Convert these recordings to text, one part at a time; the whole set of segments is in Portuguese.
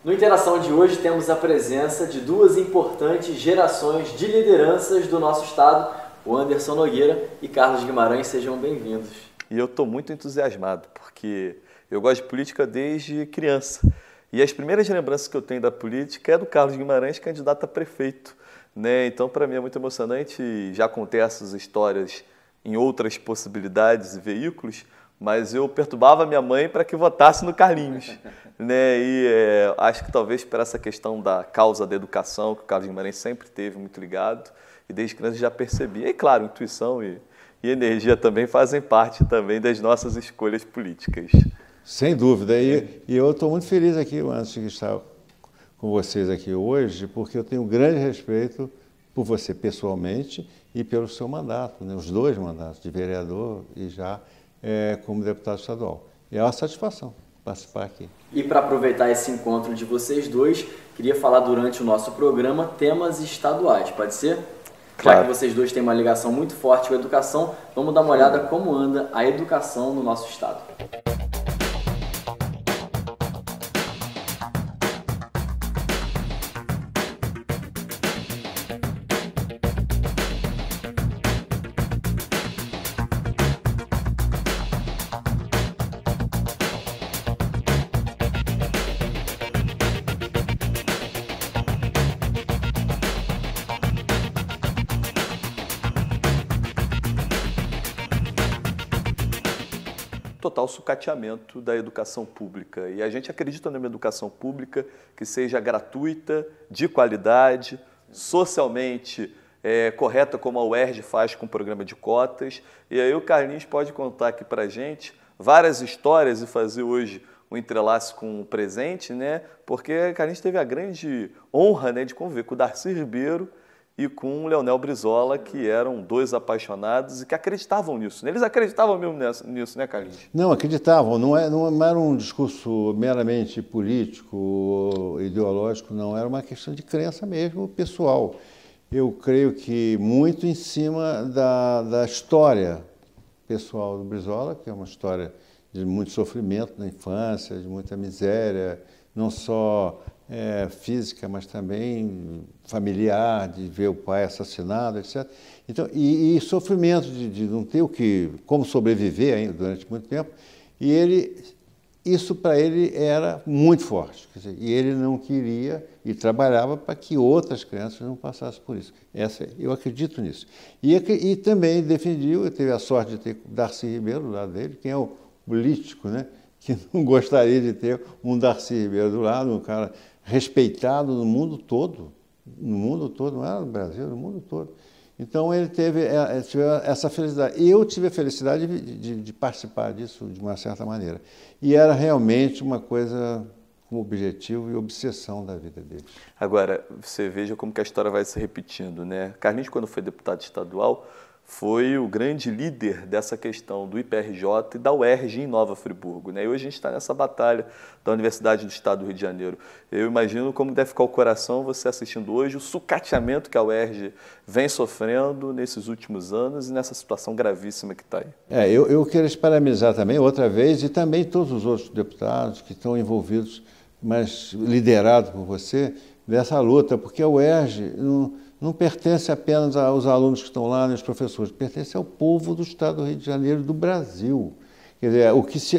No Interação de hoje temos a presença de duas importantes gerações de lideranças do nosso estado, o Anderson Nogueira e Carlos Guimarães. Sejam bem-vindos. E eu estou muito entusiasmado, porque eu gosto de política desde criança. E as primeiras lembranças que eu tenho da política é do Carlos Guimarães, candidato a prefeito, né? Então, para mim é muito emocionante. Já contei essas histórias em outras possibilidades e veículos, mas eu perturbava minha mãe para que votasse no Carlinhos, né? E acho que talvez por essa questão da causa da educação, que o Carlos Guimarães sempre teve muito ligado, e desde criança já percebi. E claro, intuição e energia também fazem parte também das nossas escolhas políticas. Sem dúvida. E eu estou muito feliz aqui, antes de estar com vocês aqui hoje, porque eu tenho um grande respeito por você pessoalmente e pelo seu mandato, né? Os dois mandatos, de vereador e já como deputado estadual. E é uma satisfação participar aqui. E para aproveitar esse encontro de vocês dois, queria falar durante o nosso programa temas estaduais, pode ser? Claro. Já que vocês dois têm uma ligação muito forte com a educação, vamos dar uma olhada como anda a educação no nosso estado. Total sucateamento da educação pública. E a gente acredita numa educação pública que seja gratuita, de qualidade, socialmente correta, como a UERJ faz com o programa de cotas. E aí o Carlinhos pode contar aqui para a gente várias histórias e fazer hoje um entrelace com o presente, né? Porque o Carlinhos teve a grande honra, né, de conviver com o Darcy Ribeiro e com o Leonel Brizola, que eram dois apaixonados e que acreditavam nisso. Eles acreditavam mesmo nisso, né, Carlinhos? Não, acreditavam. Não era um discurso meramente político ou ideológico, não. Era uma questão de crença mesmo, pessoal. Eu creio que muito em cima da história pessoal do Brizola, que é uma história de muito sofrimento na infância, de muita miséria, não só física, mas também familiar, de ver o pai assassinado, etc. Então, e sofrimento de não ter como sobreviver ainda durante muito tempo. E isso para ele era muito forte. Quer dizer, e ele não queria e trabalhava para que outras crianças não passassem por isso. Eu acredito nisso. E também defendiu, eu tive a sorte de ter Darcy Ribeiro do lado dele, quem é o político, né, que não gostaria de ter um Darcy Ribeiro do lado, um cara respeitado no mundo todo, não era no Brasil, no mundo todo. Então ele teve essa felicidade. E eu tive a felicidade de participar disso de uma certa maneira. E era realmente uma coisa com objetivo e obsessão da vida dele. Agora, você veja como que a história vai se repetindo, né? Carlinhos, quando foi deputado estadual, foi o grande líder dessa questão do IPRJ e da UERJ em Nova Friburgo, né? E hoje a gente está nessa batalha da Universidade do Estado do Rio de Janeiro. Eu imagino como deve ficar o coração você assistindo hoje o sucateamento que a UERJ vem sofrendo nesses últimos anos e nessa situação gravíssima que está aí. Eu quero parabenizar também, outra vez, e também todos os outros deputados que estão envolvidos, mas liderados por você, dessa luta, porque a UERJ não pertence apenas aos alunos que estão lá, aos professores, pertence ao povo do Estado do Rio de Janeiro, do Brasil. Quer dizer,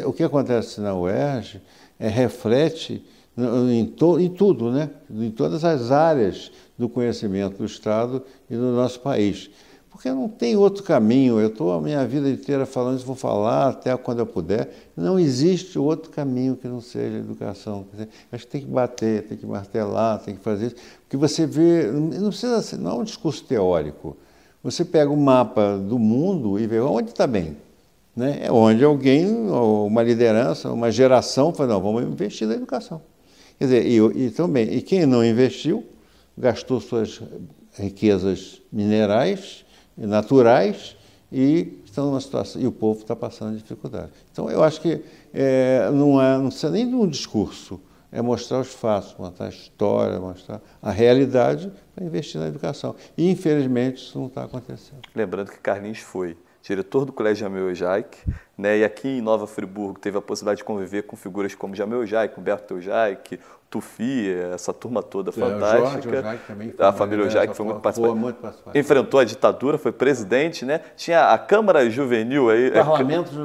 o que acontece na UERJ reflete em tudo, né? Em todas as áreas do conhecimento do Estado e do nosso país. Porque não tem outro caminho. Eu estou a minha vida inteira falando isso, vou falar até quando eu puder. Não existe outro caminho que não seja a educação. Acho que tem que bater, tem que martelar, tem que fazer isso. Porque você vê, não é um discurso teórico. Você pega o mapa do mundo e vê onde está bem. Né? É onde alguém, uma liderança, uma geração fala, não, vamos investir na educação. Quer dizer, e quem não investiu, gastou suas riquezas minerais, naturais, e estão numa situação, e o povo está passando dificuldade. Então, eu acho que não precisa nem de um discurso, é mostrar os fatos, mostrar a história, mostrar a realidade para investir na educação. E, infelizmente, isso não está acontecendo. Lembrando que Carlinhos foi diretor do Colégio Jameu Jaik, né? E aqui em Nova Friburgo teve a possibilidade de conviver com figuras como Jameu Jaik, Humberto Jaik, Tufi, essa turma toda fantástica. A família Jaik foi muito participante. Enfrentou a ditadura, foi presidente, né? Tinha a Câmara Juvenil aí,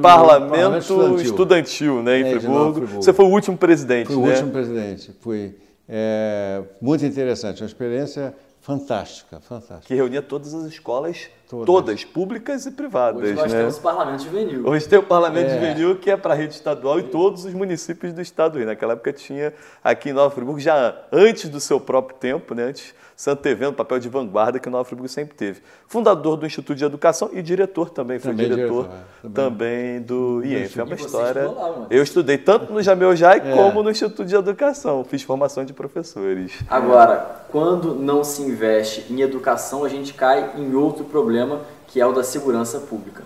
Parlamento Estudantil, né, em Friburgo. Você foi o último presidente, né? Fui o último presidente. Foi muito interessante, uma experiência fantástica, fantástica. Que reunia todas as escolas, todas públicas e privadas. Hoje nós temos o Parlamento Juvenil. Hoje tem o Parlamento Juvenil, que é para a rede estadual e todos os municípios do estado do Rio. Naquela época tinha aqui em Nova Friburgo, já antes do seu próprio tempo, né, antes Santo TV, no papel de vanguarda que Nova Friburgo sempre teve. Fundador do Instituto de Educação e diretor também, foi diretor também do IENF. É uma história. Eu estudei tanto no Jameu Jaik como no Instituto de Educação, fiz formação de professores. Agora, quando não se investe em educação, a gente cai em outro problema, que é o da segurança pública.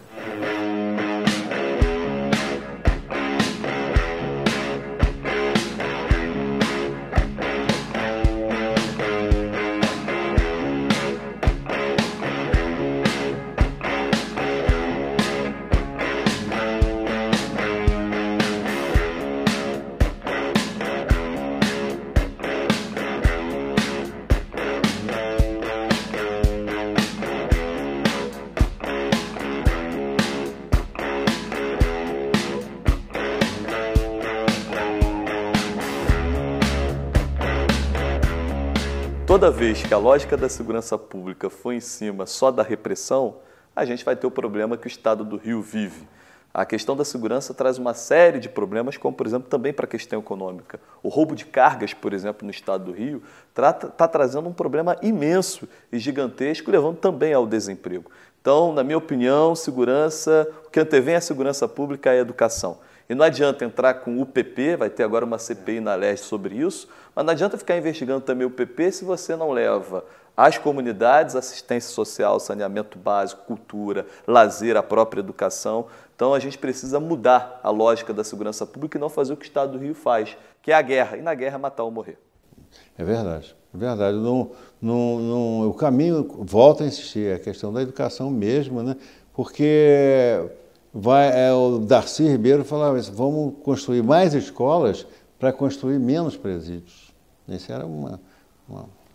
Toda vez que a lógica da segurança pública for em cima só da repressão, a gente vai ter o problema que o Estado do Rio vive. A questão da segurança traz uma série de problemas, como, por exemplo, também para a questão econômica. O roubo de cargas, por exemplo, no Estado do Rio, está trazendo um problema imenso e gigantesco, levando também ao desemprego. Então, na minha opinião, segurança, o que antevém a segurança pública é a educação. E não adianta entrar com o UPP, vai ter agora uma CPI na LERJ sobre isso, mas não adianta ficar investigando também o UPP se você não leva às comunidades assistência social, saneamento básico, cultura, lazer, a própria educação. Então a gente precisa mudar a lógica da segurança pública e não fazer o que o Estado do Rio faz, que é a guerra, e na guerra matar ou morrer. É verdade, é verdade. O caminho, volta a insistir, é a questão da educação mesmo, né? Porque o Darcy Ribeiro falava isso, vamos construir mais escolas para construir menos presídios. Isso era uma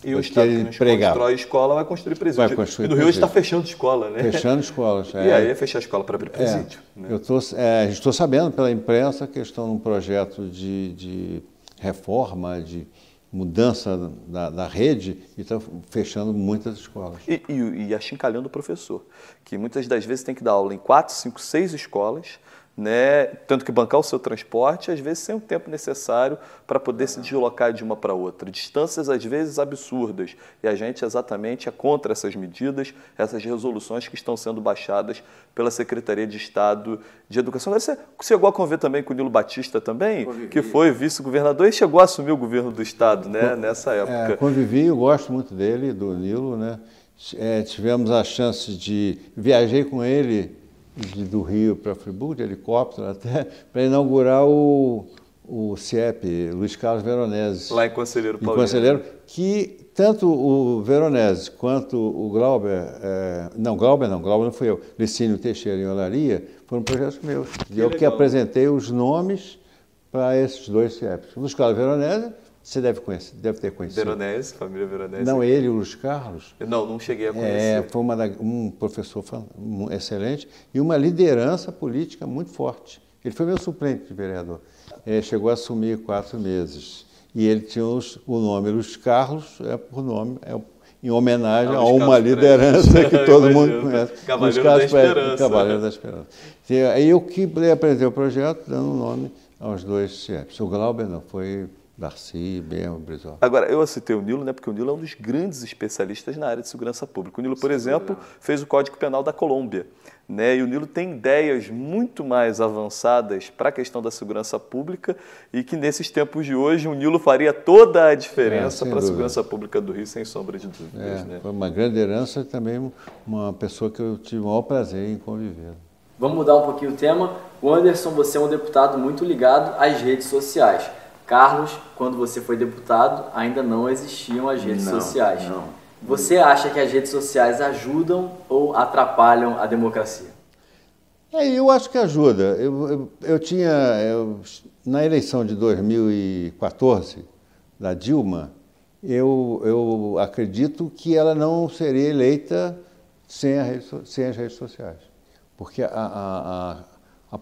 e o Estado que não constrói escola vai construir presídio. E no Rio está fechando escola, né? Fechando escolas. E aí é fechar a escola para abrir presídio. Né? A gente estou sabendo pela imprensa a questão de um projeto de reforma, de mudança da rede, e está fechando muitas escolas. E achincalhando o professor, que muitas das vezes tem que dar aula em 4, 5, 6 escolas, né? Tanto que bancar o seu transporte, às vezes sem o tempo necessário para poder se deslocar de uma para outra. Distâncias, às vezes, absurdas. E a gente exatamente é contra essas medidas, essas resoluções que estão sendo baixadas pela Secretaria de Estado de Educação. Você chegou a conviver também com o Nilo Batista também, que foi vice-governador e chegou a assumir o governo do Estado, né, nessa época. Convivi, eu gosto muito dele, do Nilo, né? Tivemos a chance viajei com ele do Rio para Friburgo, de helicóptero até, para inaugurar o CIEP, Luiz Carlos Veronese. Lá em Conselheiro Paulista. Que tanto o Veronese quanto o Glauber, Glauber não fui eu, Licínio Teixeira em Olaria, foram projetos meus. E eu que apresentei os nomes para esses dois CIEPs. O Luiz Carlos Veronese, você deve ter conhecido. Veronese, família Veronese. Não, ele, o Luiz Carlos. Não cheguei a conhecer. Foi um professor excelente e uma liderança política muito forte. Ele foi meu suplente de vereador. Chegou a assumir 4 meses. E ele tinha o nome Luiz Carlos, em homenagem a uma liderança que todo mundo conhece. Cavaleiro da Esperança. Cavaleiro da Esperança. Aí eu que apresentei o projeto, dando o nome aos dois CIEPs. O Glauber não, foi Darcy, Berma, Brizola. Agora, eu citei o Nilo, né, porque o Nilo é um dos grandes especialistas na área de segurança pública. O Nilo, por exemplo, fez o Código Penal da Colômbia, né, e o Nilo tem ideias muito mais avançadas para a questão da segurança pública e que, nesses tempos de hoje, o Nilo faria toda a diferença para a segurança pública do Rio, sem sombra de dúvidas. Né? Foi uma grande herança e também uma pessoa que eu tive o maior prazer em conviver. Vamos mudar um pouquinho o tema. O Anderson, você é um deputado muito ligado às redes sociais. Carlos, quando você foi deputado, ainda não existiam as redes sociais. Você acha que as redes sociais ajudam ou atrapalham a democracia? Eu acho que ajuda. Na eleição de 2014, da Dilma, eu acredito que ela não seria eleita sem as redes sociais. Porque há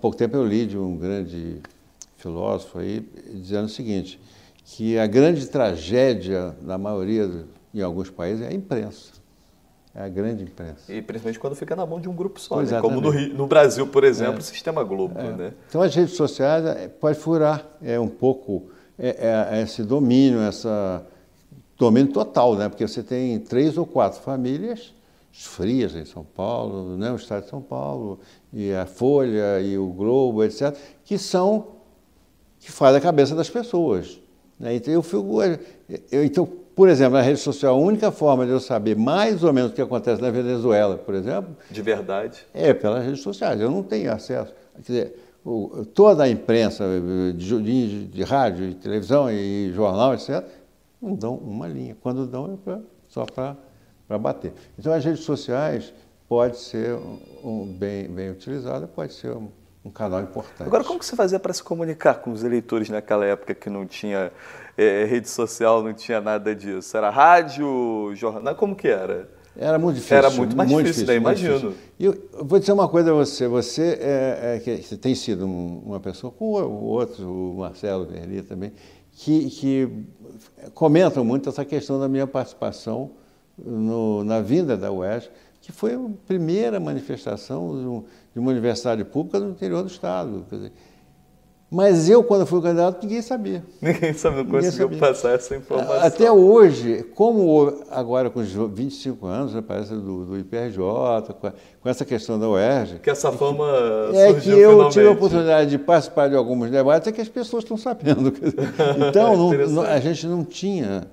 pouco tempo eu li de um grande filósofo aí dizendo o seguinte, que a grande tragédia da maioria, em alguns países, é a imprensa. É a grande imprensa. E principalmente quando fica na mão de um grupo só, né? Como no Brasil, por exemplo, o Sistema Globo. Né? Então as redes sociais pode furar um pouco esse domínio, domínio total, né? Porque você tem 3 ou 4 famílias frias em São Paulo, né? O Estado de São Paulo, e a Folha, e o Globo, etc., que faz a cabeça das pessoas. Né? Então, por exemplo, na rede social, a única forma de eu saber mais ou menos o que acontece na Venezuela, por exemplo... De verdade. É pelas redes sociais. Eu não tenho acesso. Quer dizer, toda a imprensa de rádio, de televisão e jornal, etc., não dão uma linha. Quando dão, é só para bater. Então, as redes sociais pode ser bem utilizada, pode ser um canal importante. Agora, como que você fazia para se comunicar com os eleitores naquela época que não tinha rede social, não tinha nada disso? Era rádio, jornal, como que era? Era muito difícil. Era muito mais difícil, né? Imagino. E eu vou dizer uma coisa a você. Você tem sido uma pessoa, com outros, o Marcelo Verli também, que comentam muito essa questão da minha participação na vinda da UERJ, que foi a primeira manifestação de uma universidade pública no interior do Estado. Quer dizer, mas eu, quando fui candidato, ninguém sabia. Ninguém sabia, não conseguiu passar essa informação. Até hoje, como agora com os 25 anos, né, parece do IPRJ, com essa questão da UERJ... Que essa fama surgiu que eu tive a oportunidade de participar de alguns debates, é que as pessoas estão sabendo. Então, a gente não tinha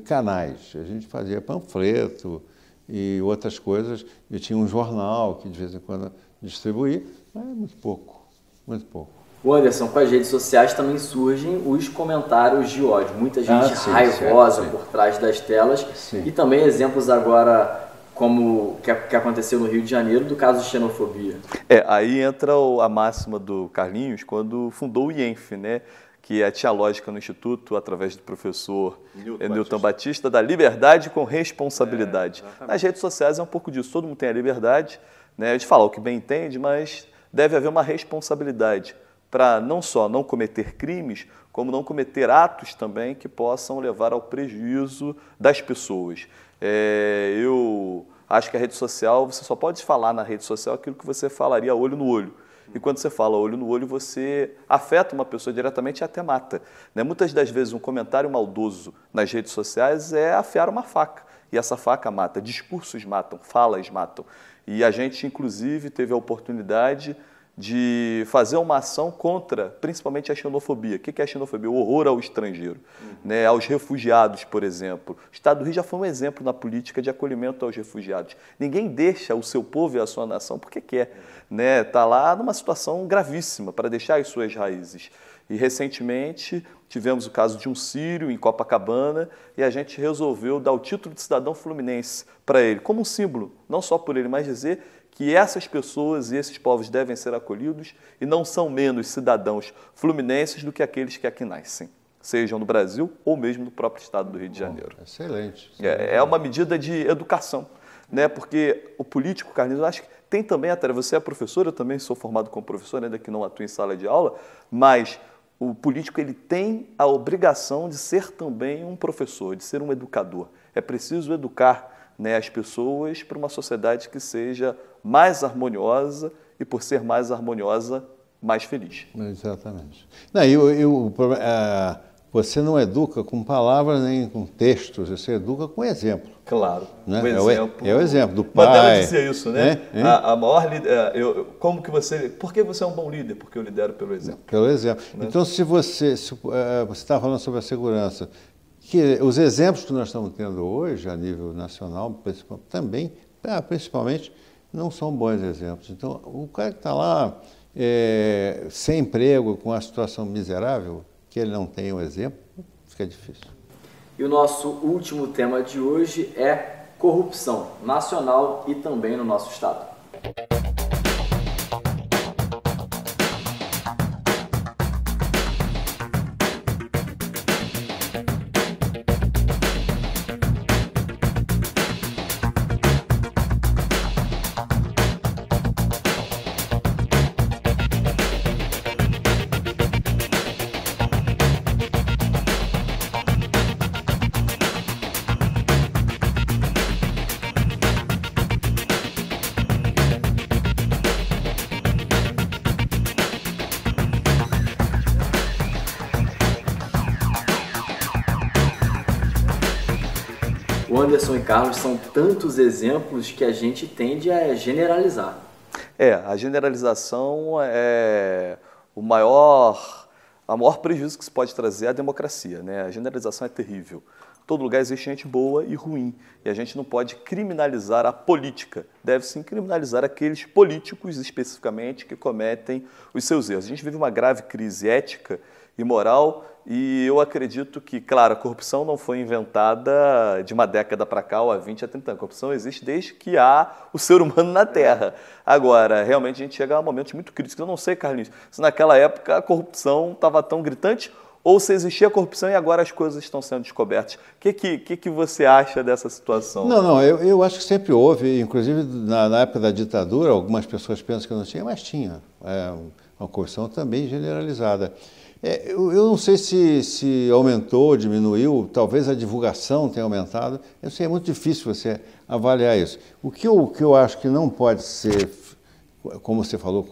canais, a gente fazia panfleto e outras coisas, e tinha um jornal que de vez em quando distribuía, mas muito pouco. Muito pouco. O Anderson, com as redes sociais também surgem os comentários de ódio. Muita gente raivosa por trás das telas. Sim. E também exemplos agora, como que aconteceu no Rio de Janeiro, do caso de xenofobia. Aí entra a máxima do Carlinhos quando fundou o IENF, né? Que é a dialógica no Instituto, através do professor Newton Batista, da liberdade com responsabilidade. Nas redes sociais é um pouco disso. Todo mundo tem a liberdade, né, de falar o que bem entende, mas deve haver uma responsabilidade para não só não cometer crimes, como não cometer atos também que possam levar ao prejuízo das pessoas. Eu acho que a rede social, você só pode falar na rede social aquilo que você falaria olho no olho. E quando você fala olho no olho, você afeta uma pessoa diretamente e até mata. Né? Muitas das vezes um comentário maldoso nas redes sociais é afiar uma faca. E essa faca mata, discursos matam, falas matam. E a gente, inclusive, teve a oportunidade de fazer uma ação contra, principalmente a xenofobia. O que é a xenofobia? O horror ao estrangeiro, né? Aos refugiados, por exemplo. O Estado do Rio já foi um exemplo na política de acolhimento aos refugiados. Ninguém deixa o seu povo e a sua nação porque quer. Né? Tá lá numa situação gravíssima para deixar as suas raízes. E recentemente tivemos o caso de um sírio em Copacabana e a gente resolveu dar o título de cidadão fluminense para ele, como um símbolo, não só por ele, mas dizer que essas pessoas e esses povos devem ser acolhidos e não são menos cidadãos fluminenses do que aqueles que aqui nascem, sejam no Brasil ou mesmo no próprio estado do Rio de Janeiro. Excelente. É uma medida de educação, né? Porque o político, Carlinhos, eu acho que tem também a tarefa. Você é professor, eu também sou formado como professor, ainda que não atuo em sala de aula, mas o político ele tem a obrigação de ser também um professor, de ser um educador. É preciso educar, né, as pessoas para uma sociedade que seja mais harmoniosa e, por ser mais harmoniosa, mais feliz. Exatamente. Não, você não educa com palavras nem com textos, você educa com exemplo. Claro. Né? O é o exemplo do pai. Mandela dizia isso, né? A maior por que você é um bom líder? Porque eu lidero pelo exemplo. Pelo exemplo. Né? Então, se você está falando sobre a segurança, que os exemplos que nós estamos tendo hoje, a nível nacional, principalmente, não são bons exemplos. Então, o cara que está lá sem emprego, com a situação miserável, que ele não tem um exemplo, fica difícil. E o nosso último tema de hoje é corrupção nacional e também no nosso estado. Anderson e Carlos, são tantos exemplos que a gente tende a generalizar. A generalização é o maior prejuízo que se pode trazer à democracia, né? A generalização é terrível. Em todo lugar existe gente boa e ruim, e a gente não pode criminalizar a política. Deve sim criminalizar aqueles políticos especificamente que cometem os seus erros. A gente vive uma grave crise ética e moral, e eu acredito que, claro, a corrupção não foi inventada de uma década para cá, ou há 20, a 30 anos. A corrupção existe desde que há o ser humano na Terra. Agora, realmente, a gente chega a momentos muito críticos. Eu não sei, Carlinhos, se naquela época a corrupção estava tão gritante, ou se existia corrupção e agora as coisas estão sendo descobertas. O que você acha dessa situação? Não, eu acho que sempre houve, inclusive na época da ditadura, algumas pessoas pensam que não tinha, mas tinha. Uma corrupção também generalizada. Eu não sei se aumentou, diminuiu, talvez a divulgação tenha aumentado. Eu sei, é muito difícil você avaliar isso. O que eu acho que não pode ser, como você falou,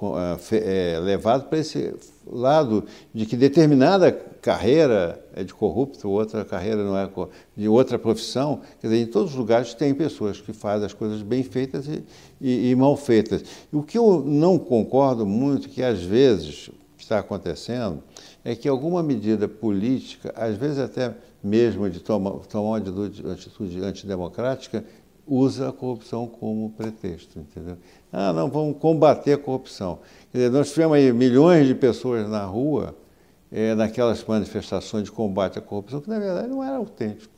levado para esse lado de que determinada carreira é de corrupto, outra carreira não é de outra profissão. Quer dizer, em todos os lugares tem pessoas que fazem as coisas bem feitas e mal feitas. E o que eu não concordo muito, que às vezes está acontecendo, é que alguma medida política, às vezes até mesmo de tomar uma atitude antidemocrática, usa a corrupção como pretexto, entendeu? Não, vamos combater a corrupção. Quer dizer, nós tivemos aí milhões de pessoas na rua, naquelas manifestações de combate à corrupção, que na verdade não era autêntico.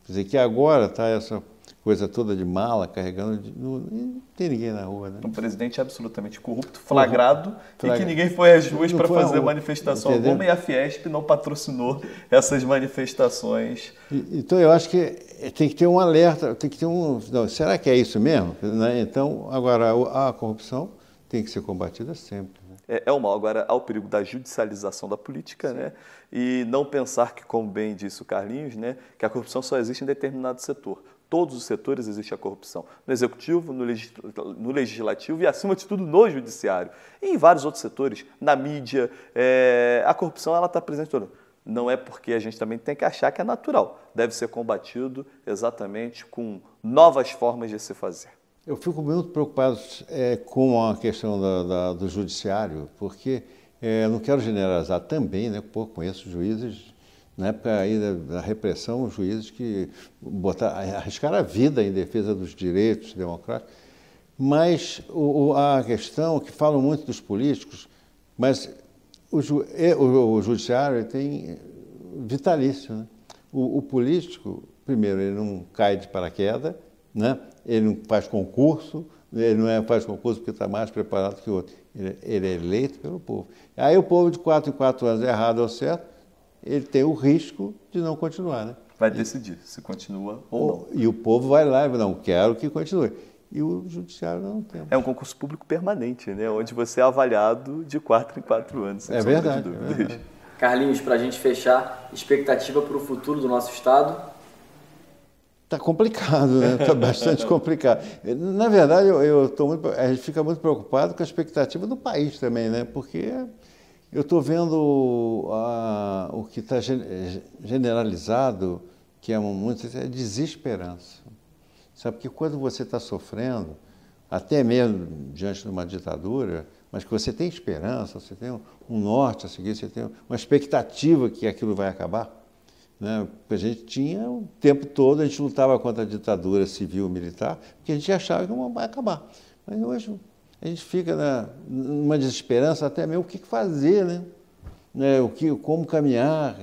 Quer dizer, que agora está essa coisa toda de mala, carregando, não tem ninguém na rua, né? Um presidente absolutamente corrupto, flagrado, e que ninguém foi às ruas para fazer manifestação alguma, e a Fiesp não patrocinou essas manifestações. Então, eu acho que tem que ter um alerta, tem que ter não, será que é isso mesmo? Então, agora, a corrupção tem que ser combatida sempre. É o mal. Agora, há o perigo da judicialização da política, né? E não pensar que, como bem disse o Carlinhos, né, que a corrupção só existe em determinado setor. Todos os setores existe a corrupção. No executivo, no legislativo e, acima de tudo, no judiciário. E em vários outros setores, na mídia, a corrupção está presente toda. Não é porque a gente também tem que achar que é natural. Deve ser combatido exatamente com novas formas de se fazer. Eu fico muito preocupado com a questão do judiciário, porque não quero generalizar também, né? Porque conheço juízes, na época aí da repressão, juízes que arriscaram a vida em defesa dos direitos democráticos. Mas a questão que falam muito dos políticos, mas o judiciário tem vitalício, né? O político, primeiro, ele não cai de paraquedas, né? Ele não faz concurso, ele não faz concurso porque está mais preparado que o outro. Ele é eleito pelo povo. Aí o povo de 4 em 4 anos, errado ou certo, ele tem o risco de não continuar, né? Vai decidir se continua ou não. E o povo vai lá e não quero que continue. E o judiciário não tem. É um concurso público permanente, né? Onde você é avaliado de 4 em 4 anos. É verdade. Carlinhos, para a gente fechar, expectativa para o futuro do nosso estado? Está complicado, né? Está bastante complicado. Na verdade, a gente fica muito preocupado com a expectativa do país também, né? Porque eu estou vendo o que está generalizado, que é desesperança. Sabe, porque quando você está sofrendo, até mesmo diante de uma ditadura, mas que você tem esperança, você tem um norte a seguir, você tem uma expectativa que aquilo vai acabar, né? Porque a gente tinha o tempo todo, a gente lutava contra a ditadura civil-militar, porque a gente achava que não vai acabar. Mas hoje a gente fica numa desesperança, até mesmo o que fazer, né? Como caminhar,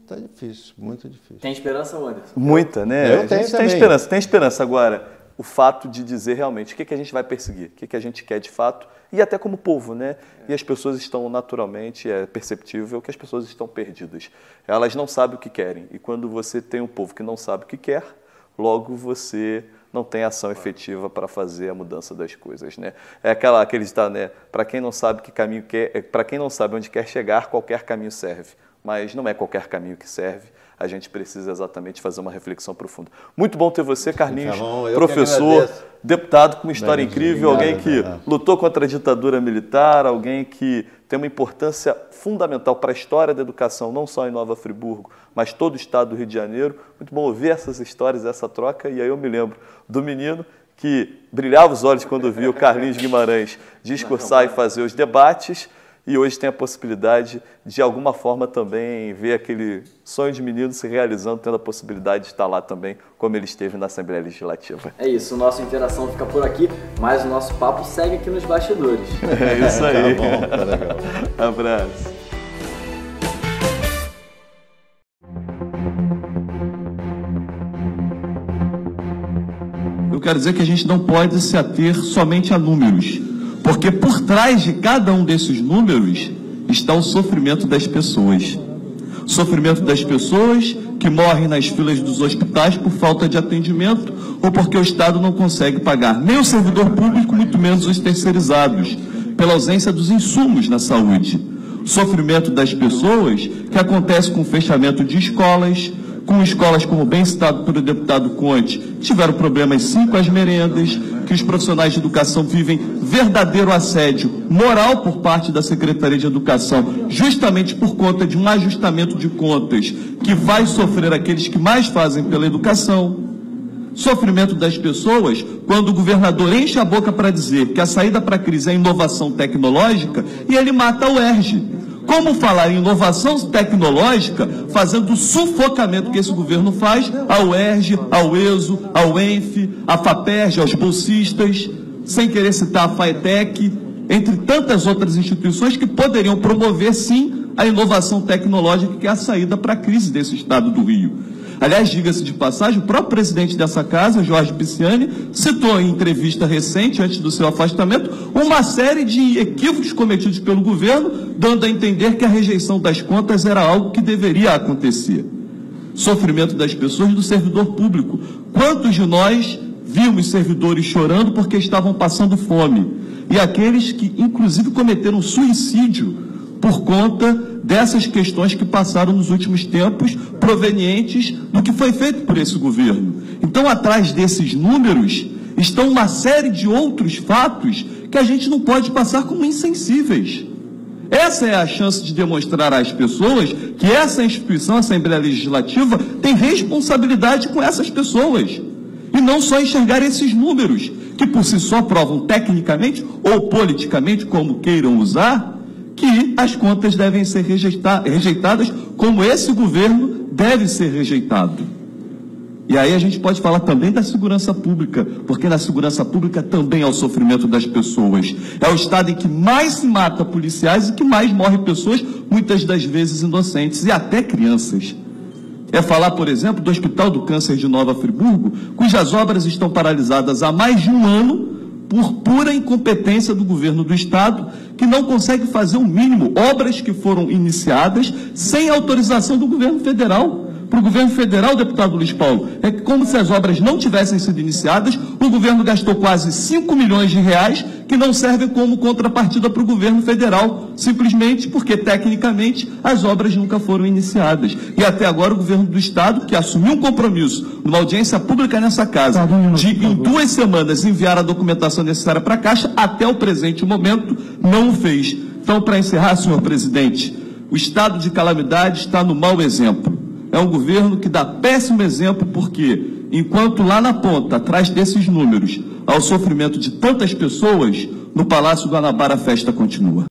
está difícil, muito difícil. Tem esperança, Anderson? Muita, né? Eu tenho tem esperança, tem esperança. Agora, o fato de dizer realmente o que a gente vai perseguir, o que a gente quer de fato, e até como povo, né? E as pessoas estão naturalmente, é perceptível que as pessoas estão perdidas. Elas não sabem o que querem, e quando você tem um povo que não sabe o que quer, logo você não tem ação efetiva para fazer a mudança das coisas, né? É aquele ditado, né? Para quem não sabe que caminho quer, para quem não sabe onde quer chegar, qualquer caminho serve. Mas não é qualquer caminho que serve. a gente precisa exatamente fazer uma reflexão profunda. Muito bom ter você, Carlinhos, professor, deputado com uma história incrível, alguém que lutou contra a ditadura militar, alguém que tem uma importância fundamental para a história da educação, não só em Nova Friburgo, mas todo o estado do Rio de Janeiro. Muito bom ouvir essas histórias, essa troca, e aí eu me lembro do menino que brilhava os olhos quando via o Carlinhos Guimarães discursar e fazer os debates, e hoje tem a possibilidade de alguma forma também ver aquele sonho de menino se realizando, tendo a possibilidade de estar lá também, como ele esteve na Assembleia Legislativa. É isso, nossa interação fica por aqui, mas o nosso papo segue aqui nos bastidores. É isso aí. Tá bom, tá legal. Abraço. Eu quero dizer que a gente não pode se ater somente a números, porque por trás de cada um desses números está o sofrimento das pessoas. Sofrimento das pessoas que morrem nas filas dos hospitais por falta de atendimento ou porque o Estado não consegue pagar nem o servidor público, muito menos os terceirizados, pela ausência dos insumos na saúde. Sofrimento das pessoas que acontece com o fechamento de escolas, com escolas, como bem citado pelo deputado Conte, tiveram problemas sim com as merendas, que os profissionais de educação vivem verdadeiro assédio moral por parte da Secretaria de Educação, justamente por conta de um ajustamento de contas que vai sofrer aqueles que mais fazem pela educação. Sofrimento das pessoas quando o governador enche a boca para dizer que a saída para a crise é a inovação tecnológica e ele mata a UERJ. Como falar em inovação tecnológica fazendo o sufocamento que esse governo faz à UERJ, ao ESO, ao ENF, à FAPERJ, aos bolsistas, sem querer citar a FAETEC, entre tantas outras instituições que poderiam promover, sim, a inovação tecnológica, que é a saída para a crise desse estado do Rio. Aliás, diga-se de passagem, o próprio presidente dessa casa, Jorge Pisciani, citou em entrevista recente, antes do seu afastamento, uma série de equívocos cometidos pelo governo, dando a entender que a rejeição das contas era algo que deveria acontecer. Sofrimento das pessoas, do servidor público. Quantos de nós vimos servidores chorando porque estavam passando fome? E aqueles que, inclusive, cometeram suicídio por conta dessas questões que passaram nos últimos tempos, provenientes do que foi feito por esse governo. Então, atrás desses números, estão uma série de outros fatos que a gente não pode passar como insensíveis. Essa é a chance de demonstrar às pessoas que essa instituição, a Assembleia Legislativa, tem responsabilidade com essas pessoas. E não só enxergar esses números, que por si só provam tecnicamente ou politicamente, como queiram usar, que as contas devem ser rejeitadas como esse governo deve ser rejeitado. E aí a gente pode falar também da segurança pública, porque na segurança pública também há o sofrimento das pessoas. É o estado em que mais se mata policiais e que mais morre pessoas, muitas das vezes inocentes, e até crianças. É falar, por exemplo, do Hospital do Câncer de Nova Friburgo, cujas obras estão paralisadas há mais de um ano, por pura incompetência do governo do Estado, que não consegue fazer o mínimo, obras que foram iniciadas sem autorização do governo federal. Para o governo federal, deputado Luiz Paulo, é como se as obras não tivessem sido iniciadas, o governo gastou quase 5 milhões de reais, que não servem como contrapartida para o governo federal, simplesmente porque, tecnicamente, as obras nunca foram iniciadas. E até agora o governo do Estado, que assumiu um compromisso numa audiência pública nessa casa, de em 2 semanas enviar a documentação necessária para a Caixa, até o presente momento não o fez. Então, para encerrar, senhor presidente, o estado de calamidade está no mau exemplo. É um governo que dá péssimo exemplo porque, enquanto lá na ponta, atrás desses números, há o sofrimento de tantas pessoas, no Palácio Guanabara a festa continua.